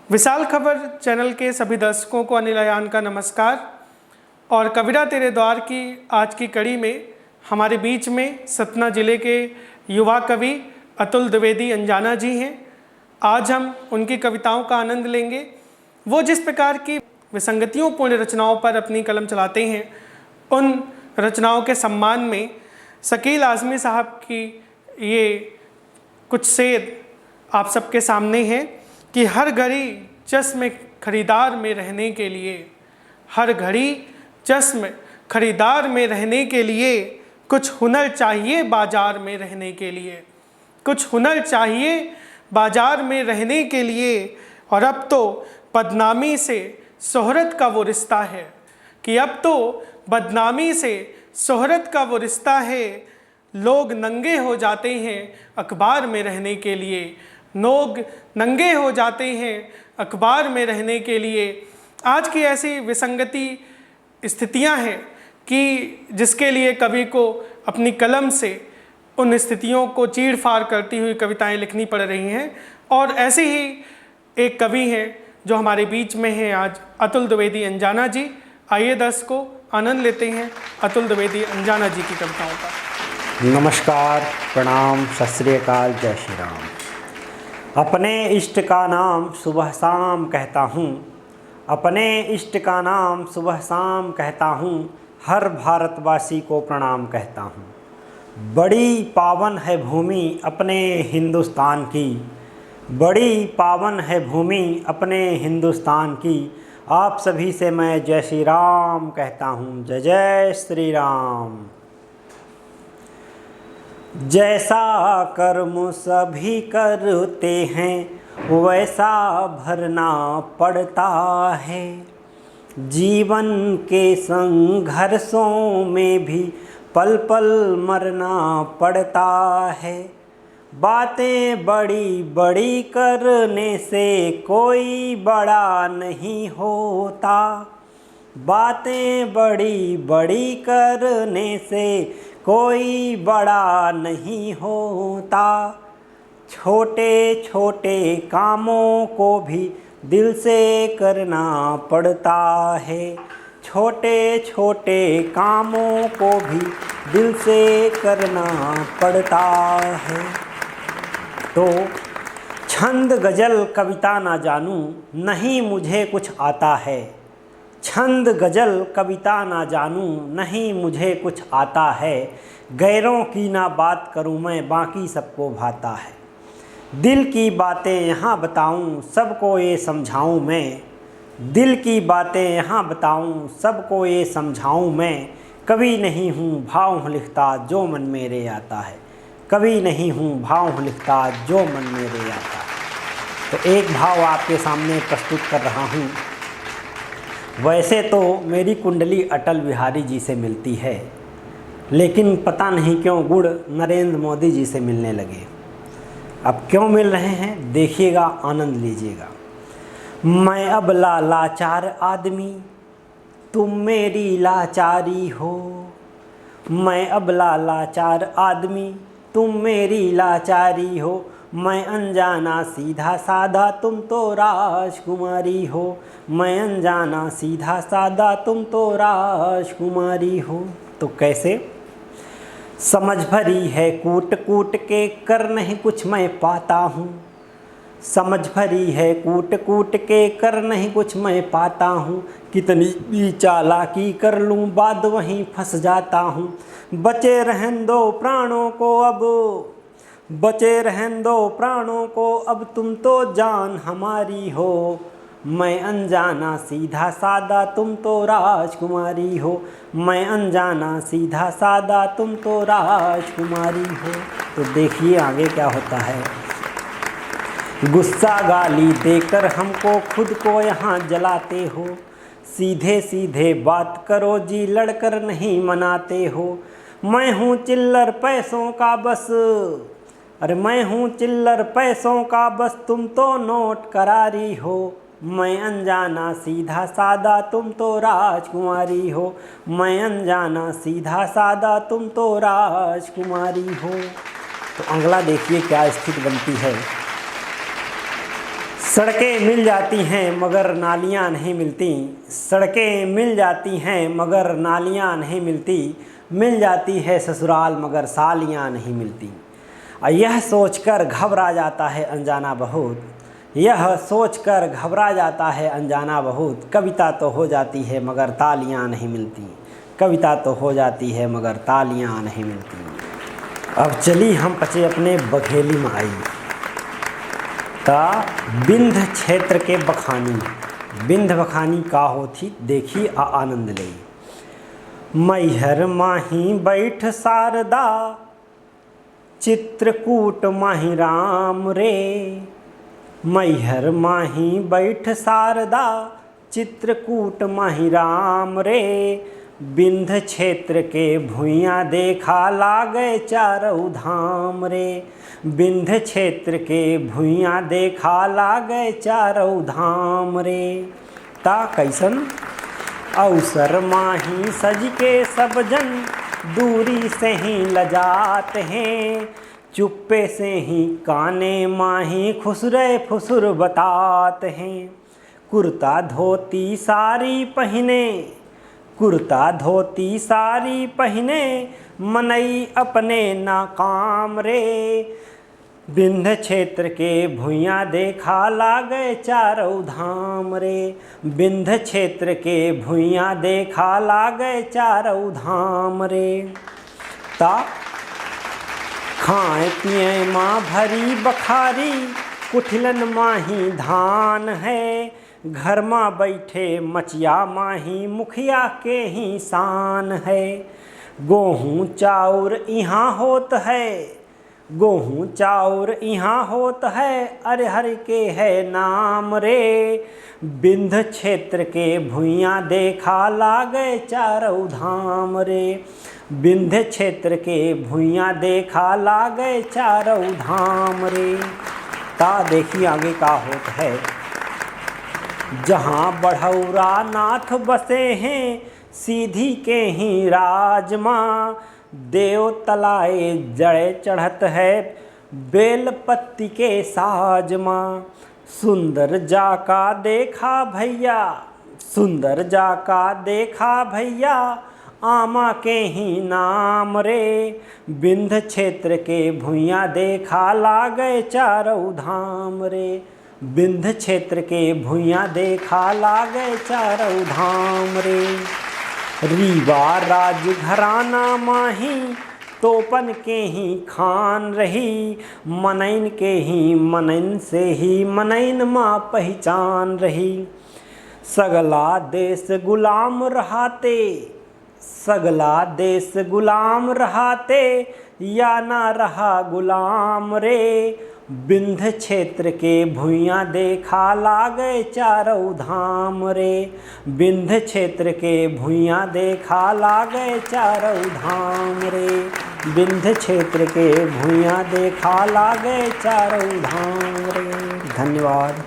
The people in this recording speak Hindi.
विशाल खबर चैनल के सभी दर्शकों को अनिल अयान का नमस्कार। और कविता तेरे द्वार की आज की कड़ी में हमारे बीच में सतना जिले के युवा कवि अतुल द्विवेदी अंजाना जी हैं। आज हम उनकी कविताओं का आनंद लेंगे। वो जिस प्रकार की विसंगतियों पूर्ण रचनाओं पर अपनी कलम चलाते हैं, उन रचनाओं के सम्मान में शकील आज़मी साहब की ये कुछ शेर आप सबके सामने हैं कि हर घड़ी चश्म खरीदार में रहने के लिए, हर घड़ी चश्म खरीदार में रहने के लिए कुछ हुनर चाहिए बाजार में रहने के लिए, कुछ हुनर चाहिए बाजार में रहने के लिए। और अब तो बदनामी से शोहरत का वो रिश्ता है कि अब तो बदनामी से शोहरत का वो रिश्ता है। लोग नंगे हो जाते हैं अखबार में रहने के लिए, लोग नंगे हो जाते हैं अखबार में रहने के लिए। आज की ऐसी विसंगति स्थितियां हैं कि जिसके लिए कवि को अपनी कलम से उन स्थितियों को चीड़ फाड़ करती हुई कविताएं लिखनी पड़ रही हैं। और ऐसे ही एक कवि हैं जो हमारे बीच में हैं आज, अतुल द्विवेदी अंजाना जी। आइए दर्शकों, आनंद लेते हैं अतुल द्विवेदी अंजाना जी की कविताओं का। नमस्कार, प्रणाम, सत श्री अकाल, जय श्री राम। अपने इष्ट का नाम सुबह शाम कहता हूँ, अपने इष्ट का नाम सुबह शाम कहता हूँ, हर भारतवासी को प्रणाम कहता हूँ। बड़ी पावन है भूमि अपने हिंदुस्तान की, बड़ी पावन है भूमि अपने हिंदुस्तान की। आप सभी से मैं जय श्री राम कहता हूँ, जय जय श्री राम। जैसा कर्म सभी करते हैं वैसा भरना पड़ता है, जीवन के संघर्षों में भी पल पल मरना पड़ता है। बातें बड़ी बड़ी करने से कोई बड़ा नहीं होता, बातें बड़ी बड़ी करने से कोई बड़ा नहीं होता। छोटे छोटे कामों को भी दिल से करना पड़ता है, छोटे छोटे कामों को भी दिल से करना पड़ता है। तो छंद गज़ल कविता ना जानूं, नहीं मुझे कुछ आता है। छंद गज़ल कविता ना जानूं, नहीं मुझे कुछ आता है। गैरों की ना बात करूं मैं, बाकी सबको भाता है। दिल की बातें यहाँ बताऊं, सबको ये समझाऊं मैं। दिल की बातें यहाँ बताऊं, सबको ये समझाऊं मैं। कभी नहीं हूँ भाव हूँ लिखता जो मन मेरे आता है, कभी नहीं हूँ भाव हूँ लिखता जो मन मेरे आता है। तो एक भाव आपके सामने प्रस्तुत कर रहा हूँ। वैसे तो मेरी कुंडली अटल बिहारी जी से मिलती है, लेकिन पता नहीं क्यों गुण नरेंद्र मोदी जी से मिलने लगे। अब क्यों मिल रहे हैं देखिएगा, आनंद लीजिएगा। मैं अब लाचार आदमी, तुम मेरी लाचारी हो। मैं अब लाचार आदमी, तुम मेरी लाचारी हो। मैं अनजाना सीधा साधा, तुम तो राजकुमारी हो। मैं अनजाना सीधा साधा, तुम तो राजकुमारी हो। तो कैसे? समझ भरी है कूट कूट के, कर नहीं कुछ मैं पाता हूँ। समझ भरी है कूट कूट के, कर नहीं कुछ मैं पाता हूँ। कितनी भी चालाकी कर लूँ, बाद वहीं फंस जाता हूँ। बचे रहन दो प्राणों को अब, बचे रहन दो प्राणों को अब, तुम तो जान हमारी हो। मैं अनजाना सीधा सादा, तुम तो राजकुमारी हो। मैं अनजाना सीधा सादा, तुम तो राजकुमारी हो। तो देखिए आगे क्या होता है। गुस्सा गाली देकर हमको खुद को यहाँ जलाते हो। सीधे सीधे बात करो जी, लड़कर नहीं मनाते हो। मैं हूँ चिल्लर पैसों का बस, अरे मैं हूँ चिल्लर पैसों का बस, तुम तो नोट करारी हो। मैं अनजाना सीधा सादा, तुम तो राजकुमारी हो। मैं अनजाना सीधा सादा, तुम तो राजकुमारी हो। तो अगला देखिए क्या स्थिति बनती है। सड़कें मिल जाती हैं मगर नालियाँ नहीं मिलती, सड़कें मिल जाती हैं मगर नालियाँ नहीं मिलती, मिल जाती है ससुराल मगर सालियाँ नहीं मिलती। यह सोचकर घबरा जाता है अनजाना बहुत, यह सोचकर घबरा जाता है अनजाना बहुत, कविता तो हो जाती है मगर तालियाँ नहीं मिलती, कविता तो हो जाती है मगर तालियाँ नहीं मिलती। अब चली हम पचे अपने बघेली माई ता बिंध क्षेत्र के बखानी, बिंध बखानी का होती देखी आ आनंद लई। मैहर माही बैठ शारदा चित्रकूट माही राम रे, मैहर माही बैठ शारदा चित्रकूट माही राम रे, बिंध क्षेत्र के भुइयाँ देखा लागे चारों धाम रे, बिंध क्षेत्र के भुइयाँ देखा लागे चारों धाम रे। ता कैसन अवसर माही सज के सब जन दूरी से ही लजात हैं, चुप्पे से ही काने माही खुसरे फुसुर बतात हैं। कुर्ता धोती साड़ी पहने, कुर्ता धोती साड़ी पहने, मनई अपने नाकाम रे, बिंध क्षेत्र के भुइयाँ देखा लागे चारों धाम रे, बिंध क्षेत्र के भुइयाँ देखा लागे चारों धाम रे। ता खाए पिए माँ भरी बखारी, कुठिलन माही धान है, घर माँ बैठे मचिया माही मुखिया के ही शान है। गेहूँ चाउर यहाँ होत है, गेहूँ चाउर यहाँ होत है, अरे हर के है नाम रे, बिंध क्षेत्र के भुइयाँ देखा लागे चारों धाम रे, बिंध क्षेत्र के भुइयाँ देखा लागे चारों धाम रे। ता देखिए आगे का होत है। जहाँ बढ़ौरा नाथ बसे हैं सीधी के ही राजमा, देव तलाए जड़े चढ़त है बेलपत्ती के साजमा, सुंदर जाका देखा भैया, सुंदर जाका देखा भैया, आमा के ही नाम रे, बिंध क्षेत्र के भुइयाँ देखा लागे चारों धाम रे, बिंध क्षेत्र के भुइयाँ देखा लागे चारों धाम रे। रीवा राज घराना माही तोपन के ही खान रही, मनैन के ही मनैन से ही मनैन माँ पहचान रही। सगला देश गुलाम रहाते, सगला देश गुलाम रहाते, या ना रहा गुलाम रे, बिंध क्षेत्र के भुइयाँ देखा लागे चारों धाम रे, बिंध क्षेत्र के भुइयाँ देखा लागे चारों धाम रे, बिंध क्षेत्र के भुइयाँ देखा लागे चारों धाम रे। धन्यवाद।